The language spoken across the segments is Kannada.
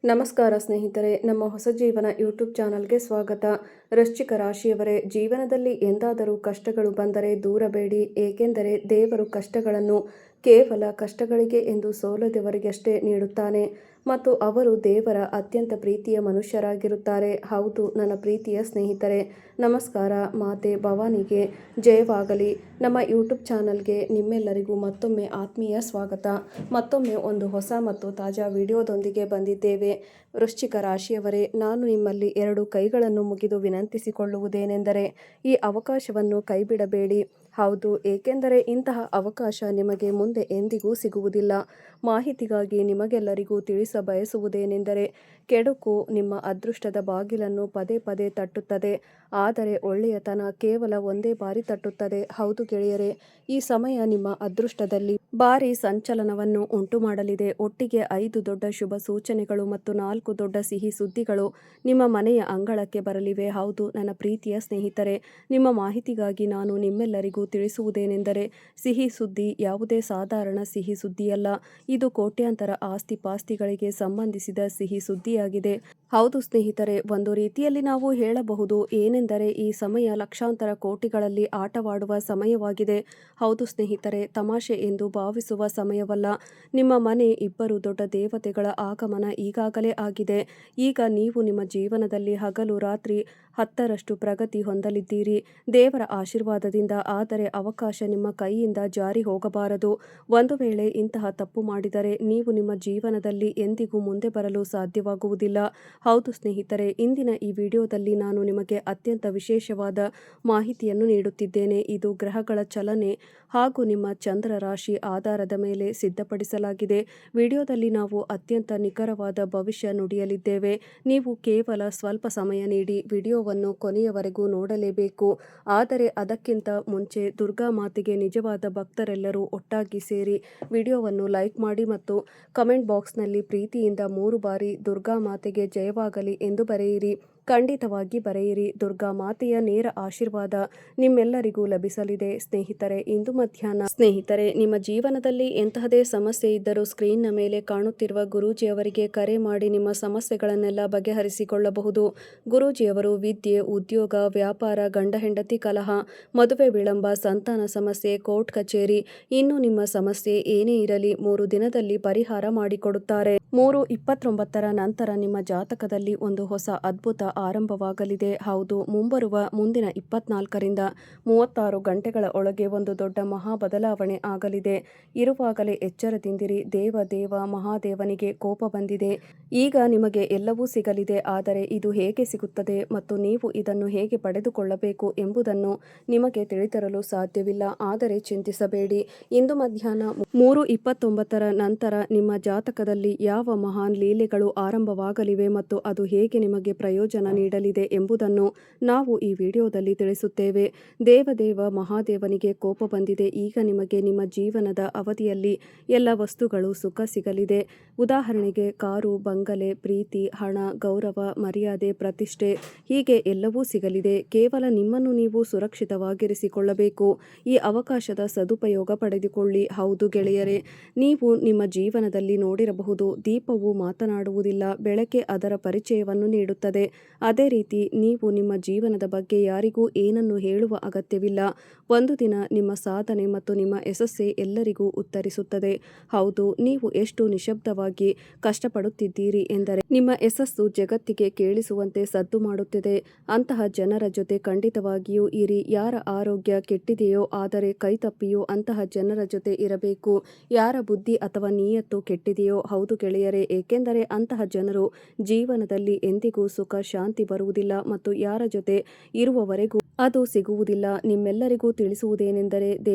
ನಮಸ್ಕಾರ ಸ್ನೇಹಿತರೆ, ನಮ್ಮ ಹೊಸ ಜೀವನ ಯೂಟ್ಯೂಬ್ ಚಾನಲ್ಗೆ ಸ್ವಾಗತ. ವೃಶ್ಚಿಕ ರಾಶಿಯವರೇ, ಜೀವನದಲ್ಲಿ ಎಂದಾದರೂ ಕಷ್ಟಗಳು ಬಂದರೆ ದೂರಬೇಡಿ. ಏಕೆಂದರೆ ದೇವರು ಕಷ್ಟಗಳನ್ನು ಕೇವಲ ಕಷ್ಟಗಳಿಗೆ ಎಂದು ಸೋಲದವರಿಗಷ್ಟೇ ನೀಡುತ್ತಾನೆ ಮತ್ತು ಅವರು ದೇವರ ಅತ್ಯಂತ ಪ್ರೀತಿಯ ಮನುಷ್ಯರಾಗಿರುತ್ತಾರೆ. ಹೌದು ನನ್ನ ಪ್ರೀತಿಯ ಸ್ನೇಹಿತರೆ, ನಮಸ್ಕಾರ. ಮಾತೆ ಭವಾನಿಗೆ ಜಯವಾಗಲಿ. ನಮ್ಮ ಯೂಟ್ಯೂಬ್ ಚಾನಲ್ಗೆ ನಿಮ್ಮೆಲ್ಲರಿಗೂ ಮತ್ತೊಮ್ಮೆ ಆತ್ಮೀಯ ಸ್ವಾಗತ. ಮತ್ತೊಮ್ಮೆ ಒಂದು ಹೊಸ ಮತ್ತು ತಾಜಾ ವಿಡಿಯೋದೊಂದಿಗೆ ಬಂದಿದ್ದೇವೆ. ವೃಶ್ಚಿಕ ರಾಶಿಯವರೇ, ನಾನು ನಿಮ್ಮಲ್ಲಿ ಎರಡು ಕೈಗಳನ್ನು ಮುಗಿದು ವಿನಂತಿಸಿಕೊಳ್ಳುವುದೇನೆಂದರೆ ಈ ಅವಕಾಶವನ್ನು ಕೈಬಿಡಬೇಡಿ. ಹೌದು, ಏಕೆಂದರೆ ಇಂತಹ ಅವಕಾಶ ನಿಮಗೆ ಮುಂದೆ ಎಂದಿಗೂ ಸಿಗುವುದಿಲ್ಲ. ಮಾಹಿತಿಗಾಗಿ ನಿಮಗೆಲ್ಲರಿಗೂ ಬಯಸುವುದೇನೆಂದರೆ ಕೆಡುಕು ನಿಮ್ಮ ಅದೃಷ್ಟದ ಬಾಗಿಲನ್ನು ಪದೇ ಪದೇ ತಟ್ಟುತ್ತದೆ, ಆದರೆ ಒಳ್ಳೆಯತನ ಕೇವಲ ಒಂದೇ ಬಾರಿ ತಟ್ಟುತ್ತದೆ. ಹೌದು ಗೆಳೆಯರೇ, ಈ ಸಮಯ ನಿಮ್ಮ ಅದೃಷ್ಟದಲ್ಲಿ ಭಾರಿ ಸಂಚಲನವನ್ನು ಉಂಟು ಮಾಡಲಿದೆ. ಒಟ್ಟಿಗೆ 5 ದೊಡ್ಡ ಶುಭ ಸೂಚನೆಗಳು ಮತ್ತು 4 ದೊಡ್ಡ ಸಿಹಿ ಸುದ್ದಿಗಳು ನಿಮ್ಮ ಮನೆಯ ಅಂಗಳಕ್ಕೆ ಬರಲಿವೆ. ಹೌದು ನನ್ನ ಪ್ರೀತಿಯ ಸ್ನೇಹಿತರೆ, ನಿಮ್ಮ ಮಾಹಿತಿಗಾಗಿ ನಾನು ನಿಮ್ಮೆಲ್ಲರಿಗೂ ತಿಳಿಸುವುದೇನೆಂದರೆ ಸಿಹಿ ಸುದ್ದಿ ಯಾವುದೇ ಸಾಧಾರಣ ಸಿಹಿ ಸುದ್ದಿಯಲ್ಲ. ಇದು ಕೋಟ್ಯಾಂತರ ಆಸ್ತಿ ಪಾಸ್ತಿಗಳಿಗೆ ಸಂಬಂಧಿಸಿದ ಸಿಹಿ ಸುದ್ದಿಯಾಗಿದೆ. ಹೌದು ಸ್ನೇಹಿತರೆ, ಒಂದು ರೀತಿಯಲ್ಲಿ ನಾವು ಹೇಳಬಹುದು ಏನೆಂದರೆ ಈ ಸಮಯ ಲಕ್ಷಾಂತರ ಕೋಟಿಗಳಲ್ಲಿ ಆಟವಾಡುವ ಸಮಯವಾಗಿದೆ. ಹೌದು ಸ್ನೇಹಿತರೆ, ತಮಾಷೆ ಎಂದು ಭಾವಿಸುವ ಸಮಯವಲ್ಲ. ನಿಮ್ಮ ಮನೆ ಇಬ್ಬರು ದೊಡ್ಡ ದೇವತೆಗಳ ಆಗಮನ ಈಗಾಗಲೇ ಆಗಿದೆ. ಈಗ ನೀವು ನಿಮ್ಮ ಜೀವನದಲ್ಲಿ ಹಗಲು ರಾತ್ರಿ 10ರಷ್ಟು ಪ್ರಗತಿ ಹೊಂದಲಿದ್ದೀರಿ ದೇವರ ಆಶೀರ್ವಾದದಿಂದ. ಆದರೆ ಅವಕಾಶ ನಿಮ್ಮ ಕೈಯಿಂದ ಜಾರಿ ಹೋಗಬಾರದು. ಒಂದು ವೇಳೆ ಇಂತಹ ತಪ್ಪು ಮಾಡಿದರೆ ನೀವು ನಿಮ್ಮ ಜೀವನದಲ್ಲಿ ಎಂದಿಗೂ ಮುಂದೆ ಬರಲು ಸಾಧ್ಯವಾಗುವುದಿಲ್ಲ. ಹೌದು ಸ್ನೇಹಿತರೆ, ಇಂದಿನ ಈ ವಿಡಿಯೋದಲ್ಲಿ ನಾನು ನಿಮಗೆ ಅತ್ಯಂತ ವಿಶೇಷವಾದ ಮಾಹಿತಿಯನ್ನು ನೀಡುತ್ತಿದ್ದೇನೆ. ಇದು ಗ್ರಹಗಳ ಚಲನೆ ಹಾಗೂ ನಿಮ್ಮ ಚಂದ್ರ ರಾಶಿ ಆಧಾರದ ಮೇಲೆ ಸಿದ್ಧಪಡಿಸಲಾಗಿದೆ. ವಿಡಿಯೋದಲ್ಲಿ ನಾವು ಅತ್ಯಂತ ನಿಖರವಾದ ಭವಿಷ್ಯ ನುಡಿಯಲಿದ್ದೇವೆ. ನೀವು ಕೇವಲ ಸ್ವಲ್ಪ ಸಮಯ ನೀಡಿ ವಿಡಿಯೋವನ್ನು ಕೊನೆಯವರೆಗೂ ನೋಡಲೇಬೇಕು. ಆದರೆ ಅದಕ್ಕಿಂತ ಮುಂಚೆ ದುರ್ಗಾ ಮಾತೆಗೆ ನಿಜವಾದ ಭಕ್ತರೆಲ್ಲರೂ ಒಟ್ಟಾಗಿ ಸೇರಿ ವಿಡಿಯೋವನ್ನು ಲೈಕ್ ಮಾಡಿ ಮತ್ತು ಕಮೆಂಟ್ ಬಾಕ್ಸ್ನಲ್ಲಿ ಪ್ರೀತಿಯಿಂದ 3 ಬಾರಿ ದುರ್ಗಾ ಮಾತೆಗೆ ಜಯವಾಗಲಿ ಎಂದು ಬರೆಯಿರಿ. ಖಂಡಿತವಾಗಿ ಬರೆಯಿರಿ. ದುರ್ಗಾ ಮಾತೆಯ ನೇರ ಆಶೀರ್ವಾದ ನಿಮ್ಮೆಲ್ಲರಿಗೂ ಲಭಿಸಲಿದೆ. ಸ್ನೇಹಿತರೆ, ಇಂದು ಮಧ್ಯಾಹ್ನ ನಿಮ್ಮ ಜೀವನದಲ್ಲಿ ಎಂತಹದೇ ಸಮಸ್ಯೆ ಇದ್ದರೂ ಸ್ಕ್ರೀನ್ನ ಮೇಲೆ ಕಾಣುತ್ತಿರುವ ಗುರೂಜಿಯವರಿಗೆ ಕರೆ ಮಾಡಿ ನಿಮ್ಮ ಸಮಸ್ಯೆಗಳನ್ನೆಲ್ಲ ಬಗೆಹರಿಸಿಕೊಳ್ಳಬಹುದು. ಗುರೂಜಿಯವರು ವಿದ್ಯೆ, ಉದ್ಯೋಗ, ವ್ಯಾಪಾರ, ಗಂಡ ಹೆಂಡತಿ ಕಲಹ, ಮದುವೆ ವಿಳಂಬ, ಸಂತಾನ ಸಮಸ್ಯೆ, ಕೋರ್ಟ್ ಕಚೇರಿ, ಇನ್ನು ನಿಮ್ಮ ಸಮಸ್ಯೆ ಏನೇ ಇರಲಿ 3 ದಿನದಲ್ಲಿ ಪರಿಹಾರ ಮಾಡಿಕೊಡುತ್ತಾರೆ. 3/29 ನಂತರ ನಿಮ್ಮ ಜಾತಕದಲ್ಲಿ ಒಂದು ಹೊಸ ಅದ್ಭುತ ಆರಂಭವಾಗಲಿದೆ. ಹೌದು, ಮುಂದಿನ 24ರಿಂದ 36 ಗಂಟೆಗಳ ಒಳಗೆ ಒಂದು ದೊಡ್ಡ ಮಹಾ ಬದಲಾವಣೆ ಆಗಲಿದೆ. ಇರುವಾಗಲೇ ಎಚ್ಚರದಿಂದಿರಿ. ದೇವ ಮಹಾದೇವನಿಗೆ ಕೋಪ ಬಂದಿದೆ. ಈಗ ನಿಮಗೆ ಎಲ್ಲವೂ ಸಿಗಲಿದೆ. ಆದರೆ ಇದು ಹೇಗೆ ಸಿಗುತ್ತದೆ ಮತ್ತು ನೀವು ಇದನ್ನು ಹೇಗೆ ಪಡೆದುಕೊಳ್ಳಬೇಕು ಎಂಬುದನ್ನು ನಿಮಗೆ ತಿಳಿದಿರಲು ಸಾಧ್ಯವಿಲ್ಲ. ಆದರೆ ಚಿಂತಿಸಬೇಡಿ. ಇಂದು ಮಧ್ಯಾಹ್ನ 3:29 ನಂತರ ನಿಮ್ಮ ಜಾತಕದಲ್ಲಿ ಯಾವ ಮಹಾನ್ ಲೀಲೆಗಳು ಆರಂಭವಾಗಲಿವೆ ಮತ್ತು ಅದು ಹೇಗೆ ನಿಮಗೆ ಪ್ರಯೋಜನ ನೀಡಲಿದೆ ಎಂಬುದನ್ನು ನಾವು ಈ ವಿಡಿಯೋದಲ್ಲಿ ತಿಳಿಸುತ್ತೇವೆ. ದೇವ ಮಹಾದೇವನಿಗೆ ಕೋಪ ಬಂದಿದೆ. ಈಗ ನಿಮಗೆ ನಿಮ್ಮ ಜೀವನದ ಅವಧಿಯಲ್ಲಿ ಎಲ್ಲ ವಸ್ತುಗಳು ಸುಖ ಸಿಗಲಿದೆ. ಉದಾಹರಣೆಗೆ ಕಾರು, ಬಂಗಲೆ, ಪ್ರೀತಿ, ಹಣ, ಗೌರವ, ಮರ್ಯಾದೆ, ಪ್ರತಿಷ್ಠೆ, ಹೀಗೆ ಎಲ್ಲವೂ ಸಿಗಲಿದೆ. ಕೇವಲ ನಿಮ್ಮನ್ನು ನೀವು ಸುರಕ್ಷಿತವಾಗಿರಿಸಿಕೊಳ್ಳಬೇಕು. ಈ ಅವಕಾಶದ ಸದುಪಯೋಗ ಪಡೆದುಕೊಳ್ಳಿ. ಹೌದು ಗೆಳೆಯರೇ, ನೀವು ನಿಮ್ಮ ಜೀವನದಲ್ಲಿ ನೋಡಿರಬಹುದು, ದೀಪವು ಮಾತನಾಡುವುದಿಲ್ಲ, ಬೆಳಕೆ ಅದರ ಪರಿಚಯವನ್ನು ನೀಡುತ್ತದೆ. ಅದೇ ರೀತಿ ನೀವು ನಿಮ್ಮ ಜೀವನದ ಬಗ್ಗೆ ಯಾರಿಗೂ ಏನನ್ನು ಹೇಳುವ ಅಗತ್ಯವಿಲ್ಲ. ಒಂದು ದಿನ ನಿಮ್ಮ ಸಾಧನೆ ಮತ್ತು ನಿಮ್ಮ ಯಶಸ್ಸೇ ಎಲ್ಲರಿಗೂ ಉತ್ತರಿಸುತ್ತದೆ. ಹೌದು, ನೀವು ಎಷ್ಟು ನಿಶ್ಶಬ್ದವಾಗಿ ಕಷ್ಟಪಡುತ್ತಿದ್ದೀರಿ ಎಂದರೆ ನಿಮ್ಮ ಯಶಸ್ಸು ಜಗತ್ತಿಗೆ ಕೇಳಿಸುವಂತೆ ಸದ್ದು ಮಾಡುತ್ತಿದೆ. ಅಂತಹ ಜನರ ಜೊತೆ ಖಂಡಿತವಾಗಿಯೂ ಇರಿ. ಯಾರ ಆರೋಗ್ಯ ಕೆಟ್ಟಿದೆಯೋ ಆದರೆ ಕೈತಪ್ಪಿಯೋ ಅಂತಹ ಜನರ ಜೊತೆ ಇರಬೇಕು. ಯಾರ ಬುದ್ಧಿ ಅಥವಾ ನಿಯತ್ತು ಕೆಟ್ಟಿದೆಯೋ, ಹೌದು ಗೆಳೆಯರೇ, ಏಕೆಂದರೆ ಅಂತಹ ಜನರು ಜೀವನದಲ್ಲಿ ಎಂದಿಗೂ ಸುಖ ಶಾಂತಿ ಬರುವುದಿಲ್ಲ ಮತ್ತು ಯಾರ ಜೊತೆ ಇರುವವರೆಗೂ ಅದು ಸಿಗುವುದಿಲ್ಲ. ನಿಮ್ಮೆಲ್ಲರಿಗೂ ತಿಳಿಸುವುದೇನೆಂದರೆ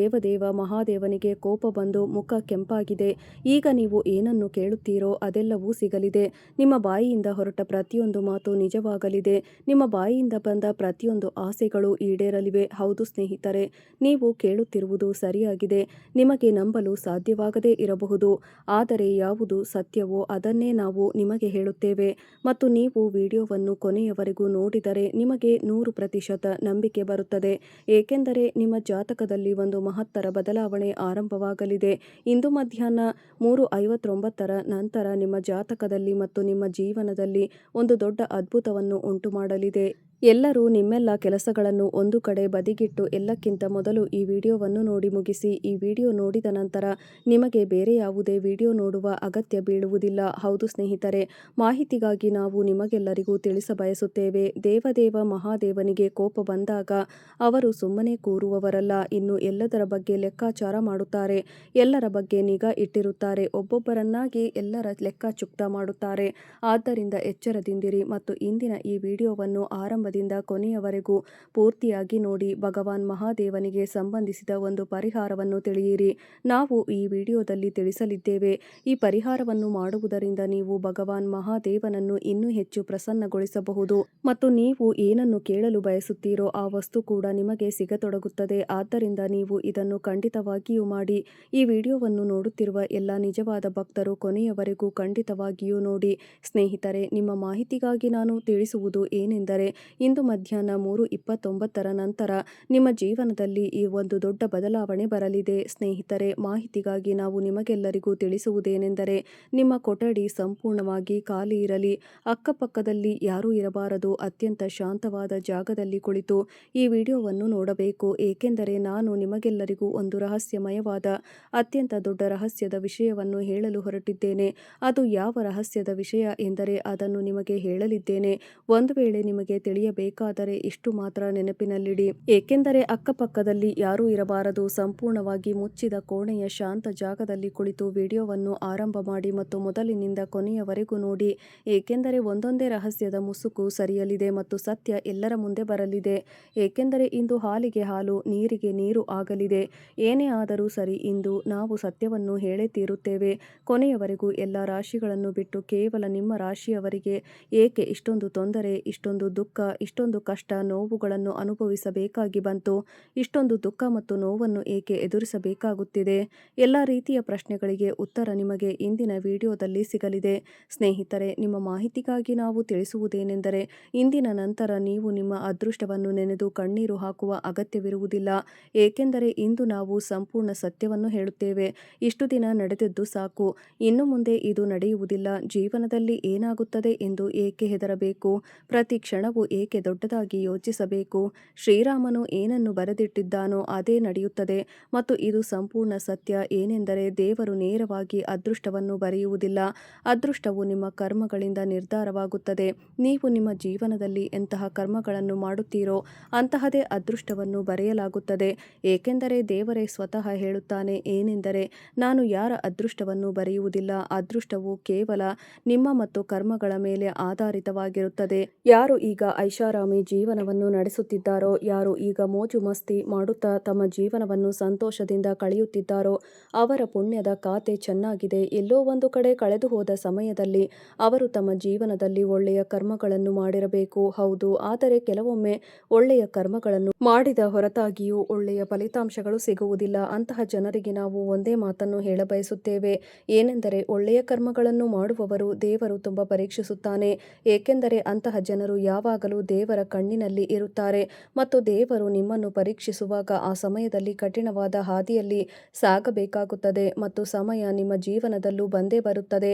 ದೇವ ಮಹಾದೇವನಿಗೆ ಕೋಪ ಬಂದು ಮುಖ ಕೆಂಪಾಗಿದೆ. ಈಗ ನೀವು ಏನನ್ನು ಕೇಳುತ್ತೀರೋ ಅದೆಲ್ಲವೂ ಸಿಗಲಿದೆ. ನಿಮ್ಮ ಬಾಯಿಯಿಂದ ಹೊರಟ ಪ್ರತಿಯೊಂದು ಮಾತು ನಿಜವಾಗಲಿದೆ. ನಿಮ್ಮ ಬಾಯಿಯಿಂದ ಬಂದ ಪ್ರತಿಯೊಂದು ಆಸೆಗಳು ಈಡೇರಲಿವೆ. ಹೌದು ಸ್ನೇಹಿತರೆ, ನೀವು ಕೇಳುತ್ತಿರುವುದು ಸರಿಯಾಗಿದೆ. ನಿಮಗೆ ನಂಬಲು ಸಾಧ್ಯವಾಗದೇ ಇರಬಹುದು, ಆದರೆ ಯಾವುದು ಸತ್ಯವೋ ಸತ್ಯವೋ ಅದನ್ನೇ ನಾವು ನಿಮಗೆ ಹೇಳುತ್ತೇವೆ ಮತ್ತು ನೀವು ವಿಡಿಯೋವನ್ನು ಕೊನೆಯವರೆಗೂ ನೋಡಿದರೆ ನಿಮಗೆ 100% ನಂಬಿಕೆ ಬರುತ್ತದೆ. ಏಕೆಂದರೆ ನಿಮ್ಮ ಜಾತಕದಲ್ಲಿ ಒಂದು ಮಹತ್ತರ ಬದಲಾವಣೆ ಆರಂಭವಾಗಲಿದೆ. ಇಂದು ಮಧ್ಯಾಹ್ನ 3:59ರ ನಂತರ ನಿಮ್ಮ ಜಾತಕದಲ್ಲಿ ಮತ್ತು ನಿಮ್ಮ ಜೀವನದಲ್ಲಿ ಒಂದು ದೊಡ್ಡ ಅದ್ಭುತವನ್ನು ಉಂಟುಮಾಡಲಿದೆ. ಎಲ್ಲರೂ ನಿಮ್ಮೆಲ್ಲ ಕೆಲಸಗಳನ್ನು ಒಂದು ಕಡೆ ಬದಿಗಿಟ್ಟು ಎಲ್ಲಕ್ಕಿಂತ ಮೊದಲು ಈ ವಿಡಿಯೋವನ್ನು ನೋಡಿ ಮುಗಿಸಿ. ಈ ವಿಡಿಯೋ ನೋಡಿದ ನಂತರ ನಿಮಗೆ ಬೇರೆ ಯಾವುದೇ ವಿಡಿಯೋ ನೋಡುವ ಅಗತ್ಯ ಬೀಳುವುದಿಲ್ಲ. ಹೌದು ಸ್ನೇಹಿತರೆ, ಮಾಹಿತಿಗಾಗಿ ನಾವು ನಿಮಗೆಲ್ಲರಿಗೂ ತಿಳಿಸಬಯಸುತ್ತೇವೆ. ದೇವದೇವ ಮಹಾದೇವನಿಗೆ ಕೋಪ ಬಂದಾಗ ಅವರು ಸುಮ್ಮನೆ ಕೂರುವವರಲ್ಲ. ಇನ್ನು ಎಲ್ಲದರ ಬಗ್ಗೆ ಲೆಕ್ಕಾಚಾರ ಮಾಡುತ್ತಾರೆ. ಎಲ್ಲರ ಬಗ್ಗೆ ನಿಗಾ ಇಟ್ಟಿರುತ್ತಾರೆ. ಒಬ್ಬೊಬ್ಬರನ್ನಾಗಿ ಎಲ್ಲರ ಲೆಕ್ಕ ಚುಕ್ತಾ ಮಾಡುತ್ತಾರೆ. ಆದ್ದರಿಂದ ಎಚ್ಚರದಿಂದಿರಿ ಮತ್ತು ಇಂದಿನ ಈ ವಿಡಿಯೋವನ್ನು ಆರಂಭದಿಂದ ಕೊನೆಯವರೆಗೂ ಪೂರ್ತಿಯಾಗಿ ನೋಡಿ. ಭಗವಾನ್ ಮಹಾದೇವನಿಗೆ ಸಂಬಂಧಿಸಿದ ಒಂದು ಪರಿಹಾರವನ್ನು ತಿಳಿಯಿರಿ. ನಾವು ಈ ವಿಡಿಯೋದಲ್ಲಿ ತಿಳಿಸಲಿದ್ದೇವೆ. ಈ ಪರಿಹಾರವನ್ನು ಮಾಡುವುದರಿಂದ ನೀವು ಭಗವಾನ್ ಮಹಾದೇವನನ್ನು ಇನ್ನೂ ಹೆಚ್ಚು ಪ್ರಸನ್ನಗೊಳಿಸಬಹುದು ಮತ್ತು ನೀವು ಏನನ್ನು ಕೇಳಲು ಬಯಸುತ್ತೀರೋ ಆ ವಸ್ತು ಕೂಡ ನಿಮಗೆ ಸಿಗತೊಡಗುತ್ತದೆ. ಆದ್ದರಿಂದ ನೀವು ಇದನ್ನು ಖಂಡಿತವಾಗಿಯೂ ಮಾಡಿ. ಈ ವಿಡಿಯೋವನ್ನು ನೋಡುತ್ತಿರುವ ಎಲ್ಲ ನಿಜವಾದ ಭಕ್ತರು ಕೊನೆಯವರೆಗೂ ಖಂಡಿತವಾಗಿಯೂ ನೋಡಿ. ಸ್ನೇಹಿತರೆ, ನಿಮ್ಮ ಮಾಹಿತಿಗಾಗಿ ನಾನು ತಿಳಿಸುವುದು ಏನೆಂದರೆ, ಇಂದು ಮಧ್ಯಾಹ್ನ 3:29ರ ನಂತರ ನಿಮ್ಮ ಜೀವನದಲ್ಲಿ ಈ ಒಂದು ದೊಡ್ಡ ಬದಲಾವಣೆ ಬರಲಿದೆ. ಸ್ನೇಹಿತರೆ, ಮಾಹಿತಿಗಾಗಿ ನಾವು ನಿಮಗೆಲ್ಲರಿಗೂ ತಿಳಿಸುವುದೇನೆಂದರೆ, ನಿಮ್ಮ ಕೊಠಡಿ ಸಂಪೂರ್ಣವಾಗಿ ಖಾಲಿ ಇರಲಿ. ಅಕ್ಕಪಕ್ಕದಲ್ಲಿ ಯಾರೂ ಇರಬಾರದು. ಅತ್ಯಂತ ಶಾಂತವಾದ ಜಾಗದಲ್ಲಿ ಕುಳಿತು ಈ ವಿಡಿಯೋವನ್ನು ನೋಡಬೇಕು. ಏಕೆಂದರೆ ನಾನು ನಿಮಗೆಲ್ಲರಿಗೂ ಒಂದು ರಹಸ್ಯಮಯವಾದ ಅತ್ಯಂತ ದೊಡ್ಡ ರಹಸ್ಯದ ವಿಷಯವನ್ನು ಹೇಳಲು ಹೊರಟಿದ್ದೇನೆ. ಅದು ಯಾವ ರಹಸ್ಯದ ವಿಷಯ ಎಂದರೆ ಅದನ್ನು ನಿಮಗೆ ಹೇಳಲಿದ್ದೇನೆ. ಒಂದು ವೇಳೆ ನಿಮಗೆ ತಿಳಿಯಬೇಕಾದರೆ ಇಷ್ಟು ಮಾತ್ರ ನೆನಪಿನಲ್ಲಿಡಿ. ಏಕೆಂದರೆ ಅಕ್ಕಪಕ್ಕದಲ್ಲಿ ಯಾರೂ ಇರಬಾರದು. ಸಂಪೂರ್ಣವಾಗಿ ಮುಚ್ಚಿದ ಕೋಣೆಯ ಶಾಂತ ಜಾಗದಲ್ಲಿ ಕುಳಿತು ವಿಡಿಯೋವನ್ನು ಆರಂಭ ಮಾಡಿ ಮತ್ತು ಮೊದಲಿನಿಂದ ಕೊನೆಯವರೆಗೂ ನೋಡಿ. ಏಕೆಂದರೆ ಒಂದೊಂದೇ ರಹಸ್ಯದ ಮುಸುಕು ಸರಿಯಲಿದೆ ಮತ್ತು ಸತ್ಯ ಎಲ್ಲರ ಮುಂದೆ ಬರಲಿದೆ. ಏಕೆಂದರೆ ಇಂದು ಹಾಲಿಗೆ ಹಾಲು, ನೀರಿಗೆ ನೀರು ಆಗಲಿದೆ. ಏನೇ ಆದರೂ ಸರಿ, ಇಂದು ನಾವು ಸತ್ಯವನ್ನು ಹೇಳೇ ತೀರುತ್ತೇವೆ. ಕೊನೆಯವರೆಗೂ ಎಲ್ಲ ರಾಶಿಗಳನ್ನು ಬಿಟ್ಟು ಕೇವಲ ನಿಮ್ಮ ರಾಶಿಯವರಿಗೆ ಏಕೆ ಇಷ್ಟೊಂದು ತೊಂದರೆ, ಇಷ್ಟೊಂದು ದುಃಖ, ಇಷ್ಟೊಂದು ಕಷ್ಟ, ನೋವುಗಳನ್ನು ಅನುಭವಿಸಬೇಕಾಗಿ ಬಂತು? ಇಷ್ಟೊಂದು ದುಃಖ ಮತ್ತು ನೋವನ್ನು ಏಕೆ ಎದುರಿಸಬೇಕಾಗುತ್ತಿದೆ? ಎಲ್ಲ ರೀತಿಯ ಪ್ರಶ್ನೆಗಳಿಗೆ ಉತ್ತರ ನಿಮಗೆ ಇಂದಿನ ವಿಡಿಯೋದಲ್ಲಿ ಸಿಗಲಿದೆ. ಸ್ನೇಹಿತರೆ, ನಿಮ್ಮ ಮಾಹಿತಿಗಾಗಿ ನಾವು ತಿಳಿಸುವುದೇನೆಂದರೆ, ಇಂದಿನ ನಂತರ ನೀವು ನಿಮ್ಮ ಅದೃಷ್ಟವನ್ನು ನೆನೆದು ಕಣ್ಣೀರು ಹಾಕುವ ಅಗತ್ಯವಿರುವುದಿಲ್ಲ. ಏಕೆಂದರೆ ಇಂದು ನಾವು ಸಂಪೂರ್ಣ ಸತ್ಯವನ್ನು ಹೇಳುತ್ತೇವೆ. ಇಷ್ಟು ದಿನ ನಡೆದದ್ದು ಸಾಕು. ಇನ್ನು ಮುಂದೆ ಇದು ನಡೆಯುವುದಿಲ್ಲ. ಜೀವನದಲ್ಲಿ ಏನಾಗುತ್ತದೆ ಎಂದು ಏಕೆ ಹೆದರಬೇಕು? ಪ್ರತಿ ಕ್ಷಣವೂ ಏಕೆ ದೊಡ್ಡದಾಗಿ ಯೋಚಿಸಬೇಕು? ಶ್ರೀರಾಮನು ಏನನ್ನು ಬರೆದಿಟ್ಟಿದ್ದಾನೋ ಅದೇ ನಡೆಯುತ್ತದೆ ಮತ್ತು ಇದು ಸಂಪೂರ್ಣ ಸತ್ಯ. ಏನೆಂದರೆ ದೇವರು ನೇರವಾಗಿ ಅದೃಷ್ಟವನ್ನು ಬರೆಯುವುದಿಲ್ಲ. ಅದೃಷ್ಟವು ನಿಮ್ಮ ಕರ್ಮಗಳಿಂದ ನಿರ್ಧಾರವಾಗುತ್ತದೆ. ನೀವು ನಿಮ್ಮ ಜೀವನದಲ್ಲಿ ಎಂತಹ ಕರ್ಮಗಳನ್ನು ಮಾಡುತ್ತೀರೋ ಅಂತಹದೇ ಅದೃಷ್ಟವನ್ನು ಬರೆಯಲಾಗುತ್ತದೆ. ಏಕೆಂದರೆ ದೇವರೇ ಸ್ವತಃ ಹೇಳುತ್ತಾನೆ ಏನೆಂದರೆ, ನಾನು ಯಾರ ಅದೃಷ್ಟವನ್ನು ಬರೆಯುವುದಿಲ್ಲ. ಅದೃಷ್ಟವು ಕೇವಲ ನಿಮ್ಮ ಮತ್ತು ಕರ್ಮಗಳ ಮೇಲೆ ಆಧಾರಿತವಾಗಿರುತ್ತದೆ. ಯಾರು ಈಗ ಐಷಾರಾಮಿ ಜೀವನವನ್ನು ನಡೆಸುತ್ತಿದ್ದಾರೋ, ಯಾರು ಈಗ ಮೋಜು ಮಸ್ತಿ ಮಾಡುತ್ತಾ ತಮ್ಮ ಜೀವನವನ್ನು ಸಂತೋಷದಿಂದ ಕಳೆಯುತ್ತಿದ್ದಾರೋ ಅವರ ಪುಣ್ಯದ ಖಾತೆ ಚೆನ್ನಾಗಿದೆ. ಎಲ್ಲೋ ಒಂದು ಕಡೆ ಕಳೆದು ಹೋದ ಸಮಯದಲ್ಲಿ ಅವರು ತಮ್ಮ ಜೀವನದಲ್ಲಿ ಒಳ್ಳೆಯ ಕರ್ಮಗಳನ್ನು ಮಾಡಿರಬೇಕು. ಹೌದು, ಆದರೆ ಕೆಲವೊಮ್ಮೆ ಒಳ್ಳೆಯ ಕರ್ಮಗಳನ್ನು ಮಾಡಿದ ಹೊರತಾಗಿಯೂ ಒಳ್ಳೆಯ ಫಲಿತಾಂಶಗಳು ಸಿಗುವುದಿಲ್ಲ. ಅಂತಹ ಜನರಿಗೆ ನಾವು ಒಂದೇ ಮಾತನ್ನು ಹೇಳಬಯಸುತ್ತೇವೆ. ಏನೆಂದರೆ, ಒಳ್ಳೆಯ ಕರ್ಮಗಳನ್ನು ಮಾಡುವವರು ದೇವರು ತುಂಬ ಪರೀಕ್ಷಿಸುತ್ತಾನೆ. ಏಕೆಂದರೆ ಅಂತಹ ಜನರು ಯಾವಾಗಲೂ ದೇವರ ಕಣ್ಣಿನಲ್ಲಿ ಇರುತ್ತಾರೆ ಮತ್ತು ದೇವರು ನಿಮ್ಮನ್ನು ಪರೀಕ್ಷಿಸುವಾಗ ಆ ಸಮಯದಲ್ಲಿ ಕಠಿಣವಾದ ಹಾದಿಯಲ್ಲಿ ಸಾಗಬೇಕಾಗುತ್ತದೆ ಮತ್ತು ಸಮಯ ನಿಮ್ಮ ಜೀವನದಲ್ಲೂ ಬಂದೇ ಬರುತ್ತದೆ.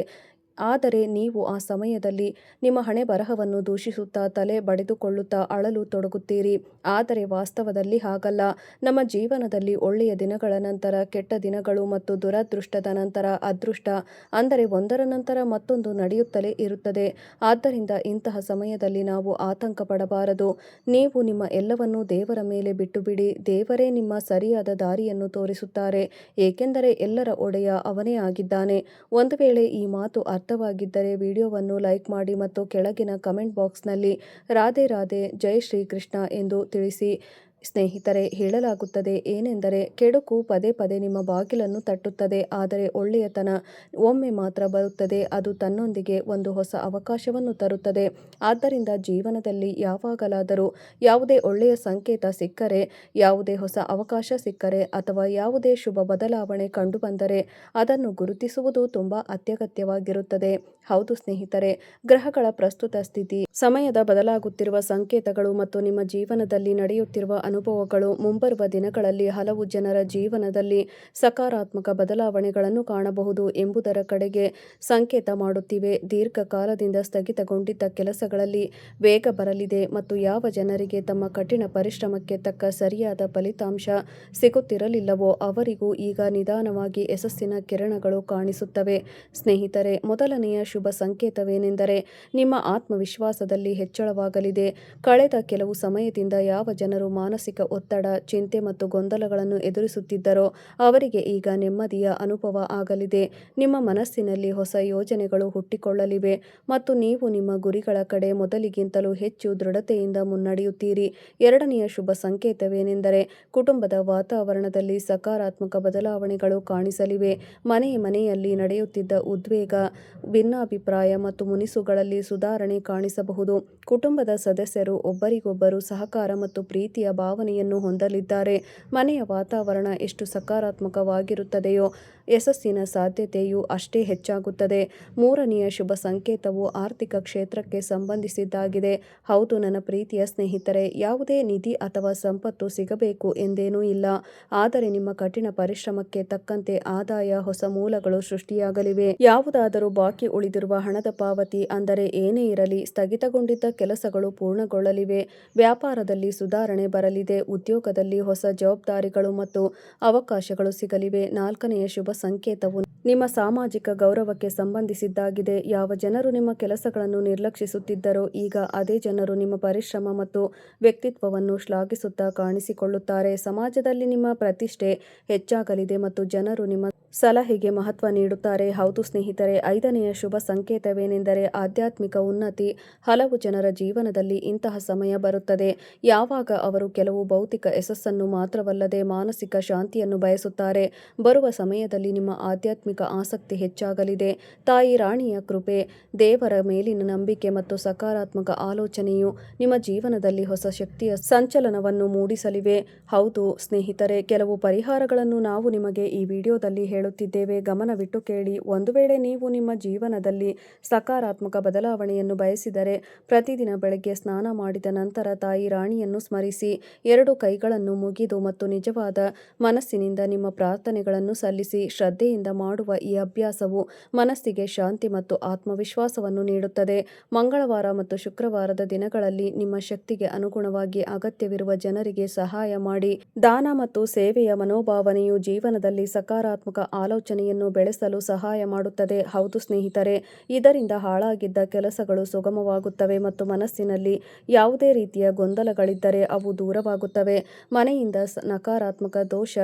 ಆದರೆ ನೀವು ಆ ಸಮಯದಲ್ಲಿ ನಿಮ್ಮ ಹಣೆ ಬರಹವನ್ನು ದೂಷಿಸುತ್ತಾ ತಲೆ ಬಡಿದುಕೊಳ್ಳುತ್ತಾ ಅಳಲು ತೊಡಗುತ್ತೀರಿ. ಆದರೆ ವಾಸ್ತವದಲ್ಲಿ ಹಾಗಲ್ಲ. ನಮ್ಮ ಜೀವನದಲ್ಲಿ ಒಳ್ಳೆಯ ದಿನಗಳ ನಂತರ ಕೆಟ್ಟ ದಿನಗಳು ಮತ್ತು ದುರದೃಷ್ಟದ ನಂತರ ಅದೃಷ್ಟ, ಅಂದರೆ ಒಂದರ ನಂತರ ಮತ್ತೊಂದು ನಡೆಯುತ್ತಲೇ ಇರುತ್ತದೆ. ಆದ್ದರಿಂದ ಇಂತಹ ಸಮಯದಲ್ಲಿ ನಾವು ಆತಂಕ ಪಡಬಾರದು. ನೀವು ನಿಮ್ಮ ಎಲ್ಲವನ್ನೂ ದೇವರ ಮೇಲೆ ಬಿಟ್ಟುಬಿಡಿ. ದೇವರೇ ನಿಮ್ಮ ಸರಿಯಾದ ದಾರಿಯನ್ನು ತೋರಿಸುತ್ತಾರೆ. ಏಕೆಂದರೆ ಎಲ್ಲರ ಒಡೆಯ ಅವನೇ ಆಗಿದ್ದಾನೆ. ಒಂದು ವೇಳೆ ಈ ಮಾತು ಅರ್ಥವಾಗಿದ್ದರೆ ವಿಡಿಯೋವನ್ನು ಲೈಕ್ ಮಾಡಿ ಮತ್ತು ಕೆಳಗಿನ ಕಮೆಂಟ್ ಬಾಕ್ಸ್ನಲ್ಲಿ ರಾಧೆ ರಾಧೆ, ಜೈ ಶ್ರೀ ಕೃಷ್ಣ ಎಂದು ತಿಳಿಸಿ. ಸ್ನೇಹಿತರೆ, ಹೇಳಲಾಗುತ್ತದೆ ಏನೆಂದರೆ, ಕೆಡುಕು ಪದೇ ಪದೇ ನಿಮ್ಮ ಬಾಗಿಲನ್ನು ತಟ್ಟುತ್ತದೆ, ಆದರೆ ಒಳ್ಳೆಯತನ ಒಮ್ಮೆ ಮಾತ್ರ ಬರುತ್ತದೆ. ಅದು ತನ್ನೊಂದಿಗೆ ಒಂದು ಹೊಸ ಅವಕಾಶವನ್ನು ತರುತ್ತದೆ. ಆದ್ದರಿಂದ ಜೀವನದಲ್ಲಿ ಯಾವಾಗಲಾದರೂ ಯಾವುದೇ ಒಳ್ಳೆಯ ಸಂಕೇತ ಸಿಕ್ಕರೆ, ಯಾವುದೇ ಹೊಸ ಅವಕಾಶ ಸಿಕ್ಕರೆ ಅಥವಾ ಯಾವುದೇ ಶುಭ ಬದಲಾವಣೆ ಕಂಡುಬಂದರೆ ಅದನ್ನು ಗುರುತಿಸುವುದು ತುಂಬಾ ಅತ್ಯಗತ್ಯವಾಗಿರುತ್ತದೆ. ಹೌದು ಸ್ನೇಹಿತರೆ, ಗ್ರಹಗಳ ಪ್ರಸ್ತುತ ಸ್ಥಿತಿ, ಸಮಯದ ಬದಲಾಗುತ್ತಿರುವ ಸಂಕೇತಗಳು ಮತ್ತು ನಿಮ್ಮ ಜೀವನದಲ್ಲಿ ನಡೆಯುತ್ತಿರುವ ಅನುಭವಗಳು ಮುಂಬರುವ ದಿನಗಳಲ್ಲಿ ಹಲವು ಜನರ ಜೀವನದಲ್ಲಿ ಸಕಾರಾತ್ಮಕ ಬದಲಾವಣೆಗಳನ್ನು ಕಾಣಬಹುದು ಎಂಬುದರ ಕಡೆಗೆ ಸಂಕೇತ ಮಾಡುತ್ತಿವೆ. ದೀರ್ಘಕಾಲದಿಂದ ಸ್ಥಗಿತಗೊಂಡಿದ್ದ ಕೆಲಸಗಳಲ್ಲಿ ವೇಗ ಬರಲಿದೆ ಮತ್ತು ಯಾವ ಜನರಿಗೆ ತಮ್ಮ ಕಠಿಣ ಪರಿಶ್ರಮಕ್ಕೆ ತಕ್ಕ ಸರಿಯಾದ ಫಲಿತಾಂಶ ಸಿಗುತ್ತಿರಲಿಲ್ಲವೋ ಅವರಿಗೂ ಈಗ ನಿಧಾನವಾಗಿ ಯಶಸ್ಸಿನ ಕಿರಣಗಳು ಕಾಣಿಸುತ್ತವೆ. ಸ್ನೇಹಿತರೆ, ಮೊದಲನೆಯ ಶುಭ ಸಂಕೇತವೇನೆಂದರೆ ನಿಮ್ಮ ಆತ್ಮವಿಶ್ವಾಸದಲ್ಲಿ ಹೆಚ್ಚಳವಾಗಲಿದೆ. ಕಳೆದ ಕೆಲವು ಸಮಯದಿಂದ ಯಾವ ಜನರು ಮಾನಸಿಕ ಒತ್ತಡ, ಚಿಂತೆ ಮತ್ತು ಗೊಂದಲಗಳನ್ನು ಎದುರಿಸುತ್ತಿದ್ದರೋ ಅವರಿಗೆ ಈಗ ನೆಮ್ಮದಿಯ ಅನುಭವ ಆಗಲಿದೆ. ನಿಮ್ಮ ಮನಸ್ಸಿನಲ್ಲಿ ಹೊಸ ಯೋಜನೆಗಳು ಹುಟ್ಟಿಕೊಳ್ಳಲಿವೆ ಮತ್ತು ನೀವು ನಿಮ್ಮ ಗುರಿಗಳ ಕಡೆ ಮೊದಲಿಗಿಂತಲೂ ಹೆಚ್ಚು ದೃಢತೆಯಿಂದ ಮುನ್ನಡೆಯುತ್ತೀರಿ. ಎರಡನೆಯ ಶುಭ ಸಂಕೇತವೇನೆಂದರೆ ಕುಟುಂಬದ ವಾತಾವರಣದಲ್ಲಿ ಸಕಾರಾತ್ಮಕ ಬದಲಾವಣೆಗಳು ಕಾಣಿಸಲಿವೆ. ಮನೆಯಲ್ಲಿ ನಡೆಯುತ್ತಿದ್ದ ಉದ್ವೇಗ, ಭಿನ್ನಾಭಿಪ್ರಾಯ ಮತ್ತು ಮುನಿಸುಗಳಲ್ಲಿ ಸುಧಾರಣೆ ಕಾಣಿಸಬಹುದು. ಕುಟುಂಬದ ಸದಸ್ಯರು ಒಬ್ಬರಿಗೊಬ್ಬರು ಸಹಕಾರ ಮತ್ತು ಪ್ರೀತಿಯ ಭಾವನೆಯನ್ನು ಹೊಂದಲಿದ್ದಾರೆ. ಮನೆಯ ವಾತಾವರಣ ಎಷ್ಟು ಸಕಾರಾತ್ಮಕವಾಗಿರುತ್ತದೆಯೋ ಯಶಸ್ಸಿನ ಸಾಧ್ಯತೆಯೂ ಅಷ್ಟೇ ಹೆಚ್ಚಾಗುತ್ತದೆ. ಮೂರನೆಯ ಶುಭ ಸಂಕೇತವು ಆರ್ಥಿಕ ಕ್ಷೇತ್ರಕ್ಕೆ ಸಂಬಂಧಿಸಿದ್ದಾಗಿದೆ. ಹೌದು ನನ್ನ ಪ್ರೀತಿಯ ಸ್ನೇಹಿತರೆ, ಯಾವುದೇ ನಿಧಿ ಅಥವಾ ಸಂಪತ್ತು ಸಿಗಬೇಕು ಎಂದೇನೂ ಇಲ್ಲ, ಆದರೆ ನಿಮ್ಮ ಕಠಿಣ ಪರಿಶ್ರಮಕ್ಕೆ ತಕ್ಕಂತೆ ಆದಾಯ, ಹೊಸ ಮೂಲಗಳು ಸೃಷ್ಟಿಯಾಗಲಿವೆ. ಯಾವುದಾದರೂ ಬಾಕಿ ಉಳಿದಿರುವ ಹಣದ ಪಾವತಿ, ಅಂದರೆ ಏನೇ ಇರಲಿ, ಸ್ಥಗಿತಗೊಂಡಿದ್ದ ಕೆಲಸಗಳು ಪೂರ್ಣಗೊಳ್ಳಲಿವೆ. ವ್ಯಾಪಾರದಲ್ಲಿ ಸುಧಾರಣೆ ಬರಲಿದೆ. ಉದ್ಯೋಗದಲ್ಲಿ ಹೊಸ ಜವಾಬ್ದಾರಿಗಳು ಮತ್ತು ಅವಕಾಶಗಳು ಸಿಗಲಿವೆ. ನಾಲ್ಕನೆಯ ಶುಭ ಸಂಕೇತವು ನಿಮ್ಮ ಸಾಮಾಜಿಕ ಗೌರವಕ್ಕೆ ಸಂಬಂಧಿಸಿದ್ದಾಗಿದೆ. ಯಾವ ಜನರು ನಿಮ್ಮ ಕೆಲಸಗಳನ್ನು ನಿರ್ಲಕ್ಷಿಸುತ್ತಿದ್ದರೋ ಈಗ ಅದೇ ಜನರು ನಿಮ್ಮ ಪರಿಶ್ರಮ ಮತ್ತು ವ್ಯಕ್ತಿತ್ವವನ್ನು ಶ್ಲಾಘಿಸುತ್ತಾ ಕಾಣಿಸಿಕೊಳ್ಳುತ್ತಾರೆ. ಸಮಾಜದಲ್ಲಿ ನಿಮ್ಮ ಪ್ರತಿಷ್ಠೆ ಹೆಚ್ಚಾಗಲಿದೆ ಮತ್ತು ಜನರು ನಿಮ್ಮ ಸಲಹೆಗೆ ಮಹತ್ವ ನೀಡುತ್ತಾರೆ. ಹೌದು ಸ್ನೇಹಿತರೆ, ಐದನೆಯ ಶುಭ ಸಂಕೇತವೇನೆಂದರೆ ಆಧ್ಯಾತ್ಮಿಕ ಉನ್ನತಿ. ಹಲವು ಜನರ ಜೀವನದಲ್ಲಿ ಇಂತಹ ಸಮಯ ಬರುತ್ತದೆ ಯಾವಾಗ ಅವರು ಕೆಲವು ಭೌತಿಕ ಯಶಸ್ಸನ್ನು ಮಾತ್ರವಲ್ಲದೆ ಮಾನಸಿಕ ಶಾಂತಿಯನ್ನು ಬಯಸುತ್ತಾರೆ. ಬರುವ ಸಮಯದಲ್ಲಿ ನಿಮ್ಮ ಆಧ್ಯಾತ್ಮಿಕ ಆಸಕ್ತಿ ಹೆಚ್ಚಾಗಲಿದೆ. ತಾಯಿ ರಾಣಿಯ ಕೃಪೆ, ದೇವರ ಮೇಲಿನ ನಂಬಿಕೆ ಮತ್ತು ಸಕಾರಾತ್ಮಕ ಆಲೋಚನೆಯು ನಿಮ್ಮ ಜೀವನದಲ್ಲಿ ಹೊಸ ಶಕ್ತಿಯ ಸಂಚಲನವನ್ನು ಮೂಡಿಸಲಿವೆ. ಹೌದು ಸ್ನೇಹಿತರೆ, ಕೆಲವು ಪರಿಹಾರಗಳನ್ನು ನಾವು ನಿಮಗೆ ಈ ವಿಡಿಯೋದಲ್ಲಿ ಹೇಳುತ್ತಿದ್ದೇವೆ, ಗಮನವಿಟ್ಟು ಕೇಳಿ. ಒಂದು ವೇಳೆ ನೀವು ನಿಮ್ಮ ಜೀವನದಲ್ಲಿ ಸಕಾರಾತ್ಮಕ ಬದಲಾವಣೆಯನ್ನು ಬಯಸಿದರೆ ಪ್ರತಿದಿನ ಬೆಳಗ್ಗೆ ಸ್ನಾನ ಮಾಡಿದ ನಂತರ ತಾಯಿ ರಾಣಿಯನ್ನು ಸ್ಮರಿಸಿ, ಎರಡು ಕೈಗಳನ್ನು ಮುಗಿದು ಮತ್ತು ನಿಜವಾದ ಮನಸ್ಸಿನಿಂದ ನಿಮ್ಮ ಪ್ರಾರ್ಥನೆಗಳನ್ನು ಸಲ್ಲಿಸಿ. ಶ್ರದ್ಧೆಯಿಂದ ಮಾಡುವ ಈ ಅಭ್ಯಾಸವು ಮನಸ್ಸಿಗೆ ಶಾಂತಿ ಮತ್ತು ಆತ್ಮವಿಶ್ವಾಸವನ್ನು ನೀಡುತ್ತದೆ. ಮಂಗಳವಾರ ಮತ್ತು ಶುಕ್ರವಾರದ ದಿನಗಳಲ್ಲಿ ನಿಮ್ಮ ಶಕ್ತಿಗೆ ಅನುಗುಣವಾಗಿ ಅಗತ್ಯವಿರುವ ಜನರಿಗೆ ಸಹಾಯ ಮಾಡಿ. ದಾನ ಮತ್ತು ಸೇವೆಯ ಮನೋಭಾವನೆಯು ಜೀವನದಲ್ಲಿ ಸಕಾರಾತ್ಮಕ ಆಲೋಚನೆಯನ್ನು ಬೆಳೆಸಲು ಸಹಾಯ ಮಾಡುತ್ತದೆ. ಹೌದು ಸ್ನೇಹಿತರೆ, ಇದರಿಂದ ಹಾಳಾಗಿದ್ದ ಕೆಲಸಗಳು ಸುಗಮವಾಗುತ್ತವೆ ಮತ್ತು ಮನಸ್ಸಿನಲ್ಲಿ ಯಾವುದೇ ರೀತಿಯ ಗೊಂದಲಗಳಿದ್ದರೆ ಅವು ದೂರವಾಗುತ್ತವೆ. ಮನೆಯಿಂದ ನಕಾರಾತ್ಮಕ ದೋಷ,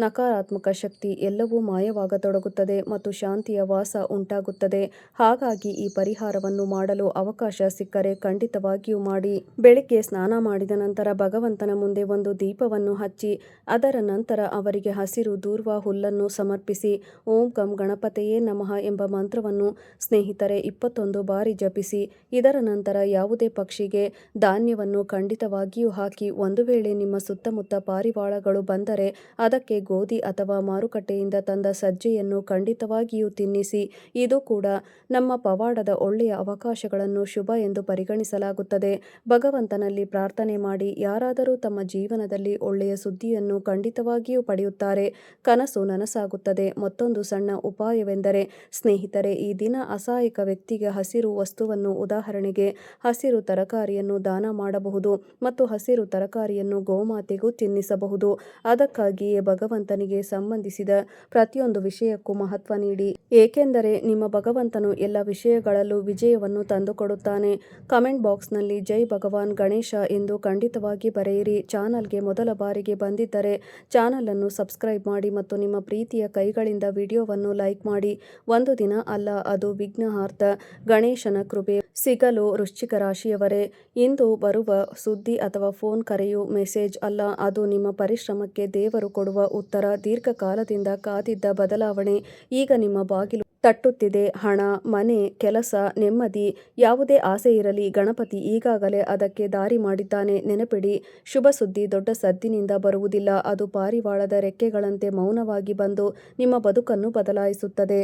ನಕಾರಾತ್ಮಕ ಶಕ್ತಿ ಎಲ್ಲವೂ ಮಾಯವಾಗತೊಡಗುತ್ತದೆ ಮತ್ತು ಶಾಂತಿಯ ವಾಸ ಉಂಟಾಗುತ್ತದೆ. ಹಾಗಾಗಿ ಈ ಪರಿಹಾರವನ್ನು ಮಾಡಲು ಅವಕಾಶ ಸಿಕ್ಕರೆ ಖಂಡಿತವಾಗಿಯೂ ಮಾಡಿ. ಬೆಳಿಗ್ಗೆ ಸ್ನಾನ ಮಾಡಿದ ನಂತರ ಭಗವಂತನ ಮುಂದೆ ಒಂದು ದೀಪವನ್ನು ಹಚ್ಚಿ ಅದರ ನಂತರ ಅವರಿಗೆ ಹಸಿರು ದೂರ್ವ ಹುಲ್ಲನ್ನು ಸಮರ್ಪಿಸಿ. ಓಂ ಗಂ ಗಣಪತಯೇ ನಮಃ ಎಂಬ ಮಂತ್ರವನ್ನು ಸ್ನೇಹಿತರೆ 21 ಬಾರಿ ಜಪಿಸಿ. ಇದರ ನಂತರ ಯಾವುದೇ ಪಕ್ಷಿಗೆ ಧಾನ್ಯವನ್ನು ಖಂಡಿತವಾಗಿಯೂ ಹಾಕಿ. ಒಂದು ವೇಳೆ ನಿಮ್ಮ ಸುತ್ತಮುತ್ತ ಪಾರಿವಾಳಗಳು ಬಂದರೆ ಅದಕ್ಕೆ ಗೋಧಿ ಅಥವಾ ಮಾರುಕಟ್ಟೆಯಿಂದ ತಂದ ಸಜ್ಜೆಯನ್ನು ಖಂಡಿತವಾಗಿಯೂ ತಿನ್ನಿಸಿ. ಇದು ಕೂಡ ನಮ್ಮ ಪವಾಡದ ಒಳ್ಳೆಯ ಅವಕಾಶಗಳನ್ನು ಶುಭ ಎಂದು ಪರಿಗಣಿಸಲಾಗುತ್ತದೆ. ಭಗವಂತನಲ್ಲಿ ಪ್ರಾರ್ಥನೆ ಮಾಡಿ. ಯಾರಾದರೂ ತಮ್ಮ ಜೀವನದಲ್ಲಿ ಒಳ್ಳೆಯ ಸುದ್ದಿಯನ್ನು ಖಂಡಿತವಾಗಿಯೂ ಪಡೆಯುತ್ತಾರೆ, ಕನಸು ನನಸಾಗುತ್ತದೆ. ಮತ್ತೊಂದು ಸಣ್ಣ ಉಪಾಯವೆಂದರೆ ಸ್ನೇಹಿತರೆ, ಈ ದಿನ ಅಸಹಾಯಕ ವ್ಯಕ್ತಿಗೆ ಹಸಿರು ವಸ್ತುವನ್ನು, ಉದಾಹರಣೆಗೆ ಹಸಿರು ತರಕಾರಿಯನ್ನು ದಾನ ಮಾಡಬಹುದು ಮತ್ತು ಹಸಿರು ತರಕಾರಿಯನ್ನು ಗೋಮಾತೆಗೂ ತಿನ್ನಿಸಬಹುದು. ಅದಕ್ಕಾಗಿಯೇ ಭಗವಂತನಿಗೆ ಸಂಬಂಧಿಸಿದ ಪ್ರತಿಯೊಂದು ವಿಷಯಕ್ಕೂ ಮಹತ್ವ ನೀಡಿ, ಏಕೆಂದರೆ ನಿಮ್ಮ ಭಗವಂತನು ಎಲ್ಲ ವಿಷಯಗಳಲ್ಲೂ ವಿಜಯವನ್ನು ತಂದುಕೊಡುತ್ತಾನೆ. ಕಮೆಂಟ್ ಬಾಕ್ಸ್ನಲ್ಲಿ ಜೈ ಭಗವಾನ್ ಗಣೇಶ ಎಂದು ಖಂಡಿತವಾಗಿ ಬರೆಯಿರಿ. ಚಾನಲ್ಗೆ ಮೊದಲ ಬಾರಿಗೆ ಬಂದಿದ್ದರೆ ಚಾನಲ್ ಅನ್ನು ಸಬ್ಸ್ಕ್ರೈಬ್ ಮಾಡಿ ಮತ್ತು ನಿಮ್ಮ ಪ್ರೀತಿಯ ಕೈಗಳಿಂದ ವಿಡಿಯೋವನ್ನು ಲೈಕ್ ಮಾಡಿ. ಒಂದು ದಿನ ಅಲ್ಲ, ಅದು ವಿಘ್ನಹಾರ್ಥ ಗಣೇಶನ ಕೃಪೆ ಸಿಗಲು ವೃಶ್ಚಿಕ ರಾಶಿಯವರೇ, ಇಂದು ಬರುವ ಸುದ್ದಿ ಅಥವಾ ಫೋನ್ ಕರೆಯು ಸುದ್ದಿಯು ಮೆಸೇಜ್ ಅಲ್ಲ, ಅದು ನಿಮ್ಮ ಪರಿಶ್ರಮಕ್ಕೆ ದೇವರು ಕೊಡುವ ಉತ್ತರ. ದೀರ್ಘಕಾಲದಿಂದ ಕಾದಿದ್ದ ಬದಲಾವಣೆ ಈಗ ನಿಮ್ಮ ಬಾಗಿಲು ತಟ್ಟುತ್ತಿದೆ. ಹಣ, ಮನೆ, ಕೆಲಸ, ನೆಮ್ಮದಿ, ಯಾವುದೇ ಆಸೆ ಇರಲಿ, ಗಣಪತಿ ಈಗಾಗಲೇ ಅದಕ್ಕೆ ದಾರಿ ಮಾಡಿದ್ದಾನೆ. ನೆನಪಿಡಿ, ಶುಭ ಸುದ್ದಿ ದೊಡ್ಡ ಸದ್ದಿನಿಂದ ಬರುವುದಿಲ್ಲ, ಅದು ಪಾರಿವಾಳದ ರೆಕ್ಕೆಗಳಂತೆ ಮೌನವಾಗಿ ಬಂದು ನಿಮ್ಮ ಬದುಕನ್ನು ಬದಲಾಯಿಸುತ್ತದೆ.